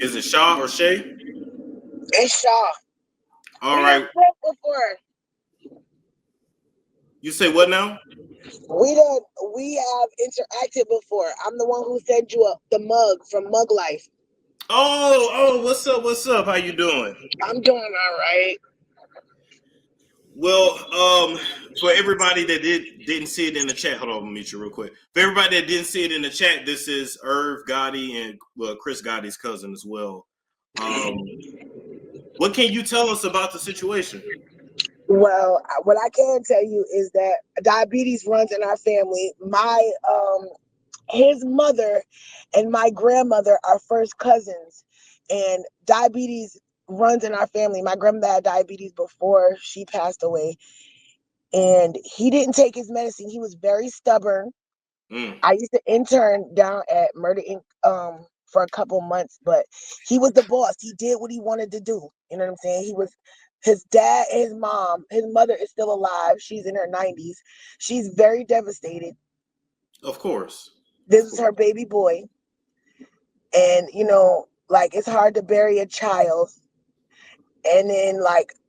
Is it Shaw or Shay? It's Shaw. All we right. done spoke before. You say what now? We have interacted before. I'm the one who sent you the mug from Mug Life. Oh, what's up? What's up? How you doing? I'm doing all right. Well, for everybody that didn't see it in the chat, hold on, let me meet you real quick. For everybody that didn't see it in the chat, this is Irv Gotti and Chris Gotti's cousin as well. What can you tell us about the situation? Well, what I can tell you is that diabetes runs in our family. His mother and my grandmother are first cousins, and diabetes runs in our family. My grandmother had diabetes before she passed away, and he didn't take his medicine. He was very stubborn. I used to intern down at Murder Inc. For a couple months, but he was the boss. He did what he wanted to do. You know what I'm saying? He was his dad and his mom. His mother is still alive. She's in her 90s. She's very devastated. Of course. This is her baby boy. And, it's hard to bury a child. And then,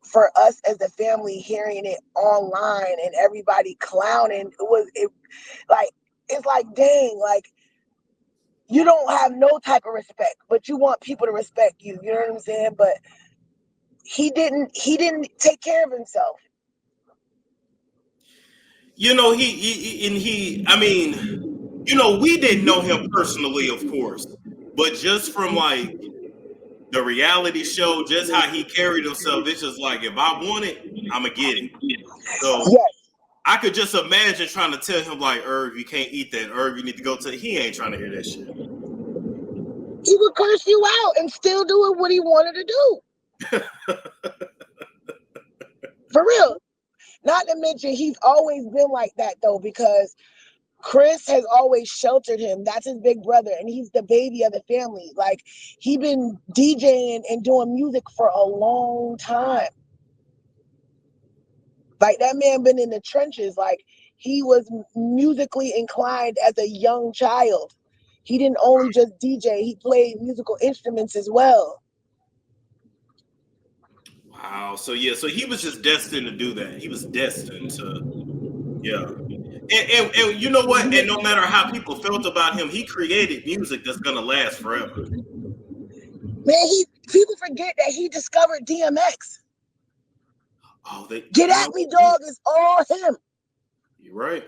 for us as a family, hearing it online and everybody clowning, it's like, dang, you don't have no type of respect, but you want people to respect you. You know what I'm saying? But he didn't take care of himself. We didn't know him personally, of course, but just from the reality show, just how he carried himself, it's just like, if I want it, I'm gonna get it. So yes. I could just imagine trying to tell him, like, Irv, you can't eat that. Irv, you need to go to. He ain't trying to hear that shit. He would curse you out and still do what he wanted to do. For real. Not to mention, he's always been like that, though, because Chris has always sheltered him. That's his big brother, and he's the baby of the family. He been DJing and doing music for a long time. That man been in the trenches. He was musically inclined as a young child. He didn't only just DJ, he played musical instruments as well. Wow. So he was just destined to do that. He was destined to, yeah. And you know what? And no matter how people felt about him, he created music that's gonna last forever. Man, people forget that he discovered DMX. Oh, Get at me, dog is all him. You're right.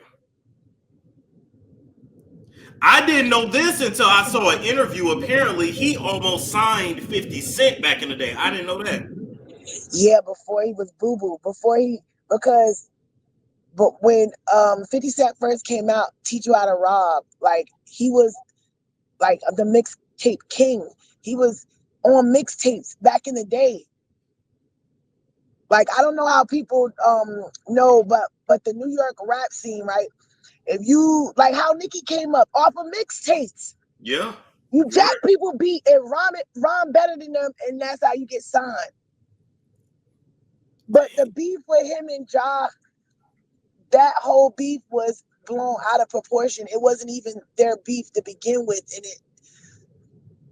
I didn't know this until I saw an interview. Apparently, he almost signed 50 Cent back in the day. I didn't know that. Yeah, before he was Boo Boo. But when 50 Cent first came out, Teach You How to Rob, he was the mixtape king. He was on mixtapes back in the day. I don't know how people know, but the New York rap scene, right? If you how Nicki came up off of mixtapes. Yeah. You jack people beat and rhyme better than them, and that's how you get signed. But the beef with him and Ja, that whole beef was blown out of proportion. It wasn't even their beef to begin with, and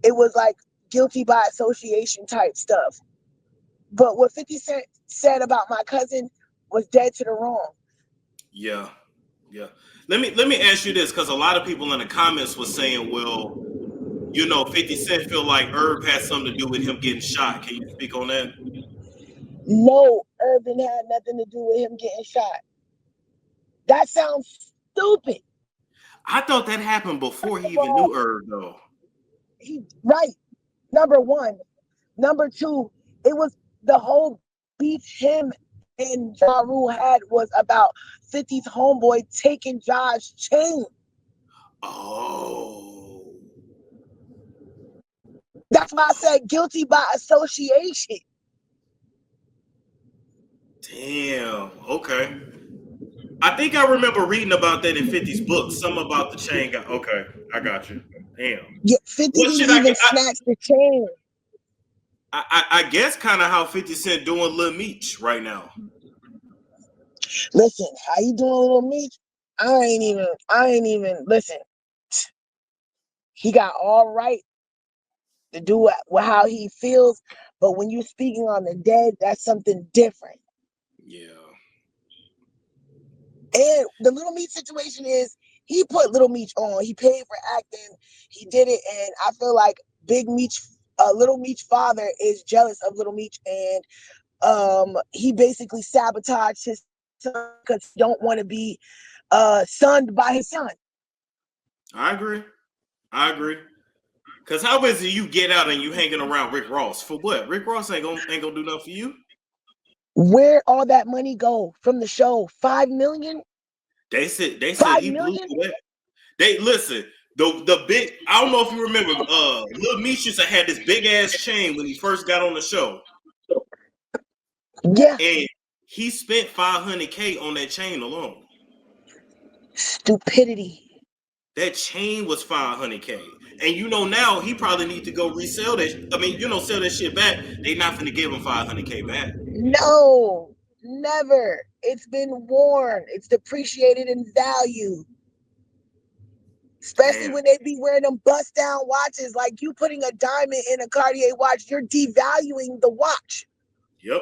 it was guilty by association type stuff. But what 50 Cent said about my cousin was dead to the wrong. Yeah. Let me ask you this, because a lot of people in the comments were saying, well, 50 Cent feel like Irv had something to do with him getting shot. Can you speak on that? No, Irvin had nothing to do with him getting shot. That sounds stupid. I thought that happened before he even knew Irv, though. Right. Number one. Number two, it was the whole beef him and Ja Rule had was about 50's homeboy taking Ja's chain. Oh. That's why I said guilty by association. Damn. Okay. I think I remember reading about that in 50's book. Something about the chain. Okay, I got you. Damn. Yeah, 50 didn't even snatch the chain. I guess kind of how 50 Cent doing Lil Meech right now. Listen, how you doing Lil Meech? I ain't even listen. He got all right to do how he feels. But when you're speaking on the dead, that's something different. Yeah. And the Little Meech situation is he put Little Meech on. He paid for acting. He did it, and I feel like Big Meech, Little Meech father is jealous of Little Meech, and he basically sabotaged his son because he don't want to be sunned by his son. I agree. Cause how is it you get out and you hanging around Rick Ross for what? Rick Ross ain't gonna do nothing for you. Where all that money go from the show? $5 million. They said 5 he blew million. that. They listen. The big. I don't know if you remember. Lil Meech used to had this big ass chain when he first got on the show. Yeah. And he spent $500K on that chain alone. Stupidity. That chain was $500K. And now he probably need to go resell that. I mean, sell that shit back. They not finna give him $500K back. No, never. It's been worn. It's depreciated in value. Especially when they be wearing them bust down watches. Like you putting a diamond in a Cartier watch, you're devaluing the watch. Yep.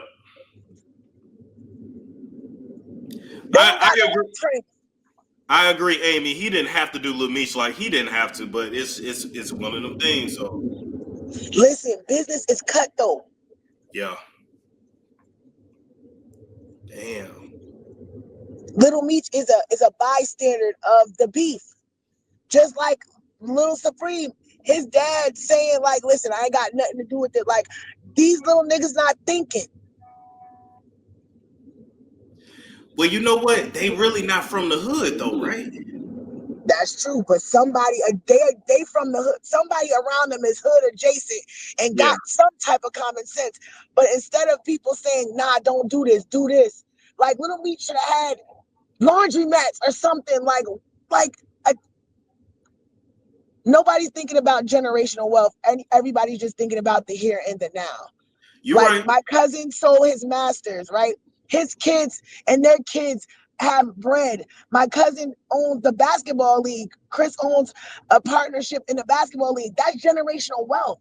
I agree. I agree, Amy. He didn't have to do Lil Meech, like he didn't have to, but it's one of them things. So listen, business is cut though. Yeah. Damn. Little Meech is a bystander of the beef. Just like Little Supreme, his dad saying like, listen, I ain't got nothing to do with it. Like these little niggas not thinking. Well, you know what? They really not from the hood though, right? That's true, but somebody they from the hood. Somebody around them is hood adjacent and got some type of common sense. But instead of people saying, "Nah, don't do this, do this," like Little Meech should have had laundry mats or something. Nobody's thinking about generational wealth, and everybody's just thinking about the here and the now. You're right. My cousin sold his masters, right? His kids and their kids have bread. My cousin owns the basketball league. Chris owns a partnership in the basketball league. That's generational wealth.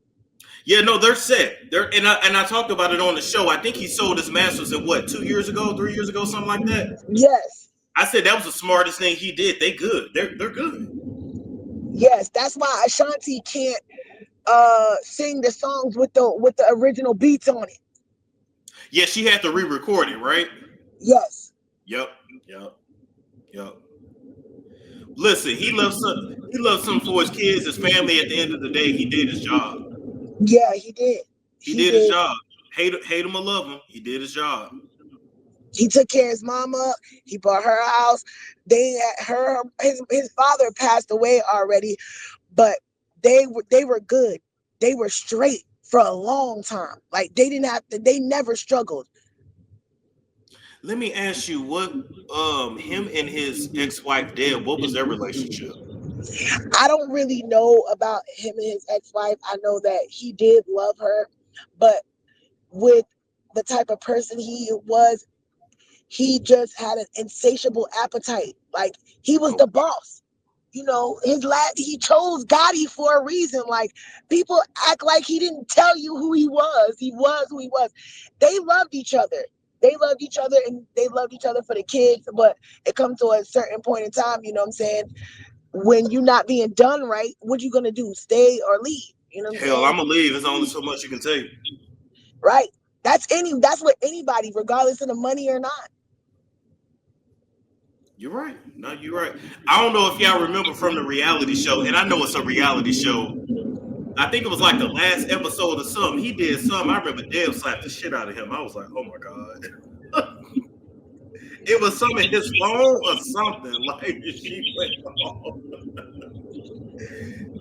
Yeah, no, they're set. And I talked about it on the show. I think he sold his masters in 2 years ago, 3 years ago, something like that. Yes. I said that was the smartest thing he did. They good. They're good. Yes, that's why Ashanti can't sing the songs with the original beats on it. Yeah, she had to re-record it, right? Yes. Yep. Listen, he loves something for his kids, his family. At the end of the day, he did his job. Yeah, he did. He did his job. Hate him or love him, he did his job. He took care of his mama. He bought her a house. His father passed away already, but they were good. They were straight for a long time. Like they never struggled. Let me ask you, what him and his ex-wife Deb, what was their relationship? I don't really know about him and his ex-wife. I know that he did love her, but with the type of person he was, he just had an insatiable appetite. Like he was the boss. He chose Gotti for a reason. Like people act like he didn't tell you who he was. He was who he was. They loved each other. And they loved each other for the kids. But it comes to a certain point in time, you know what I'm saying? When you're not being done right, what you gonna do? Stay or leave? You know what I'm saying? I'm gonna leave. There's only so much you can take. Right. That's what anybody, regardless of the money or not. You're right. No, you're right. I don't know if y'all remember from the reality show, and I know it's a reality show. I think it was like the last episode or something. He did something. I remember Deb slapped the shit out of him. I was like, oh my God. It was some of his phone or something. Like she went off.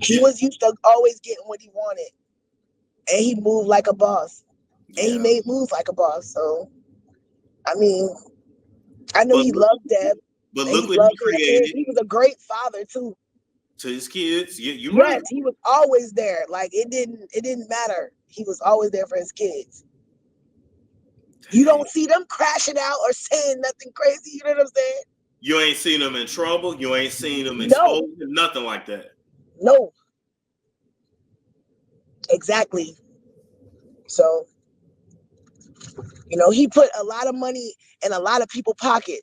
He was used to always getting what he wanted. And he moved like a boss. And he made moves like a boss. So, I mean, I know he loved Deb. But look what he created. He was a great father too. To his kids. You're right. Yes, he was always there. Like it didn't matter. He was always there for his kids. Dang. You don't see them crashing out or saying nothing crazy. You know what I'm saying? You ain't seen them in trouble. You ain't seen them exposed. Nothing like that. No. Exactly. So, you know, he put a lot of money in a lot of people's pocket.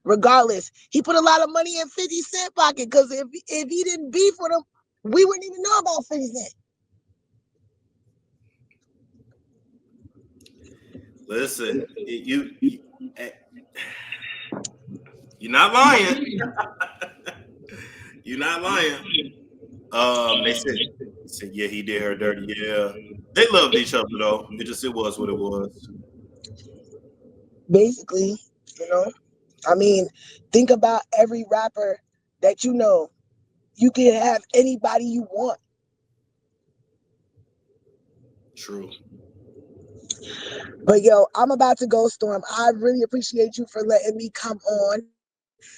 Regardless, he put a lot of money in 50 Cent pocket, because if he didn't beef with him, we wouldn't even know about 50 Cent. Listen, you're not lying. You're not lying. They said, yeah, he did her dirty. Yeah, they loved each other though. It was what it was. Basically, you know. I mean, think about every rapper that you know. You can have anybody you want. True. But yo, I'm about to go, Storm. I really appreciate you for letting me come on.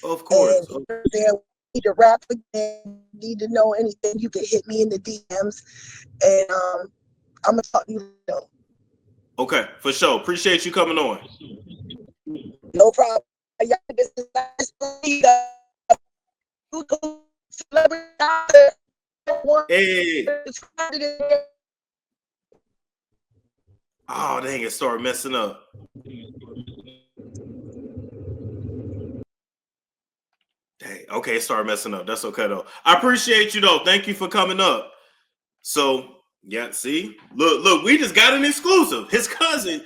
Of course. And need to rap again, need to know anything, you can hit me in the DMs. And I'm gonna talk to you later. Okay, for sure. Appreciate you coming on. No problem. Hey. Oh, dang, it started messing up. Dang, okay, it started messing up. That's okay, though. I appreciate you, though. Thank you for coming up. So, yeah, see? Look, we just got an exclusive. His cousin,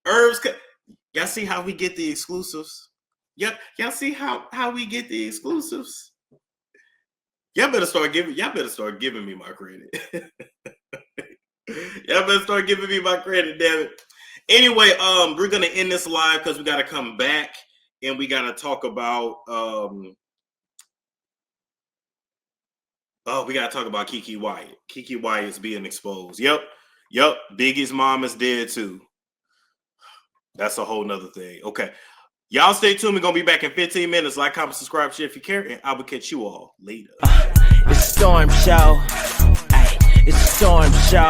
Irv's y'all see how we get the exclusives? Yep, y'all see how we get the exclusives? Y'all better start giving me my credit. Y'all better start giving me my credit, damn it. Anyway, we're gonna end this live because we gotta come back and we gotta talk about we gotta talk about Keke Wyatt. Keke Wyatt is being exposed. Yep. Biggie's mom is dead too. That's a whole nother thing. Okay. Y'all stay tuned. We're gonna be back in 15 minutes. Like, comment, subscribe, share if you care, and I will catch you all later. It's a storm show. It's a storm show.